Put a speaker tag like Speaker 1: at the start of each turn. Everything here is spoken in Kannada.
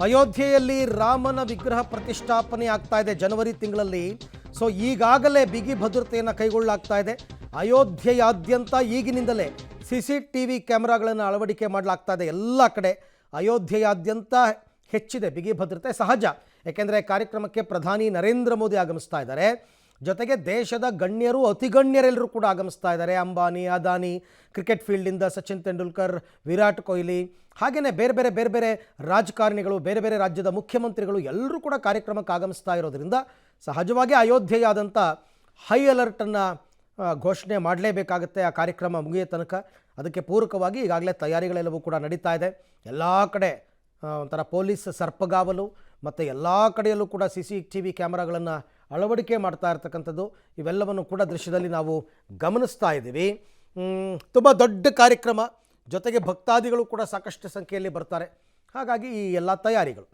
Speaker 1: ಅಯೋಧ್ಯೆಯಲ್ಲಿ ರಾಮನ ವಿಗ್ರಹ ಪ್ರತಿಷ್ಠಾಪನೆ ಆಗ್ತಾ ಇದೆ ಜನವರಿ ತಿಂಗಳಲ್ಲಿ. ಸೊ ಈಗಾಗಲೇ ಬಿಗಿ ಭದ್ರತೆಯನ್ನು ಕೈಗೊಳ್ಳಲಾಗ್ತಾ ಇದೆ. ಅಯೋಧ್ಯೆಯಾದ್ಯಂತ ಈಗಿನಿಂದಲೇ CCTV ಕ್ಯಾಮೆರಾಗಳನ್ನು ಅಳವಡಿಕೆ ಮಾಡಲಾಗ್ತಾ ಇದೆ. ಎಲ್ಲ ಕಡೆ ಅಯೋಧ್ಯೆಯಾದ್ಯಂತ ಹೆಚ್ಚಿದೆ ಬಿಗಿ ಭದ್ರತೆ. ಸಹಜ, ಏಕೆಂದರೆ ಕಾರ್ಯಕ್ರಮಕ್ಕೆ ಪ್ರಧಾನಿ ನರೇಂದ್ರ ಮೋದಿ ಆಗಮಿಸ್ತಾ ಇದ್ದಾರೆ. ಜೊತೆಗೆ ದೇಶದ ಗಣ್ಯರು, ಅತಿ ಗಣ್ಯರೆಲ್ಲರೂ ಕೂಡ ಆಗಮಿಸ್ತಾ ಇದ್ದಾರೆ. ಅಂಬಾನಿ, ಅದಾನಿ, ಕ್ರಿಕೆಟ್ ಫೀಲ್ಡಿಂದ ಸಚಿನ್ ತೆಂಡೂಲ್ಕರ್, ವಿರಾಟ್ ಕೊಹ್ಲಿ, ಹಾಗೆಯೇ ಬೇರೆ ಬೇರೆ ರಾಜಕಾರಣಿಗಳು, ಬೇರೆ ರಾಜ್ಯದ ಮುಖ್ಯಮಂತ್ರಿಗಳು ಎಲ್ಲರೂ ಕೂಡ ಕಾರ್ಯಕ್ರಮಕ್ಕೆ ಆಗಮಿಸ್ತಾ ಇರೋದ್ರಿಂದ ಸಹಜವಾಗಿ ಅಯೋಧ್ಯೆಯಾದಂಥ ಹೈ ಅಲರ್ಟನ್ನು ಘೋಷಣೆ ಮಾಡಲೇಬೇಕಾಗುತ್ತೆ ಆ ಕಾರ್ಯಕ್ರಮ ಮುಗಿಯೋ ತನಕ. ಅದಕ್ಕೆ ಪೂರಕವಾಗಿ ಈಗಾಗಲೇ ತಯಾರಿಗಳೆಲ್ಲವೂ ಕೂಡ ನಡೀತಾ ಇದೆ. ಎಲ್ಲ ಕಡೆ ಒಂಥರ ಪೊಲೀಸ್ ಸರ್ಪಗಾವಲು ಮತ್ತು ಎಲ್ಲ ಕಡೆಯಲ್ಲೂ ಕೂಡ CCTV ಕ್ಯಾಮ್ರಾಗಳನ್ನು ಅಳವಡಿಕೆ ಮಾಡ್ತಾ ಇರ್ತಕ್ಕಂಥದ್ದು, ಇವೆಲ್ಲವನ್ನು ಕೂಡ ದೃಶ್ಯದಲ್ಲಿ ನಾವು ಗಮನಿಸ್ತಾ ಇದ್ದೀವಿ. ತುಂಬ ದೊಡ್ಡ ಕಾರ್ಯಕ್ರಮ, ಜೊತೆಗೆ ಭಕ್ತಾದಿಗಳು ಕೂಡ ಸಾಕಷ್ಟು ಸಂಖ್ಯೆಯಲ್ಲಿ ಬರ್ತಾರೆ. ಹಾಗಾಗಿ ಈ ಎಲ್ಲ ತಯಾರಿಗಳು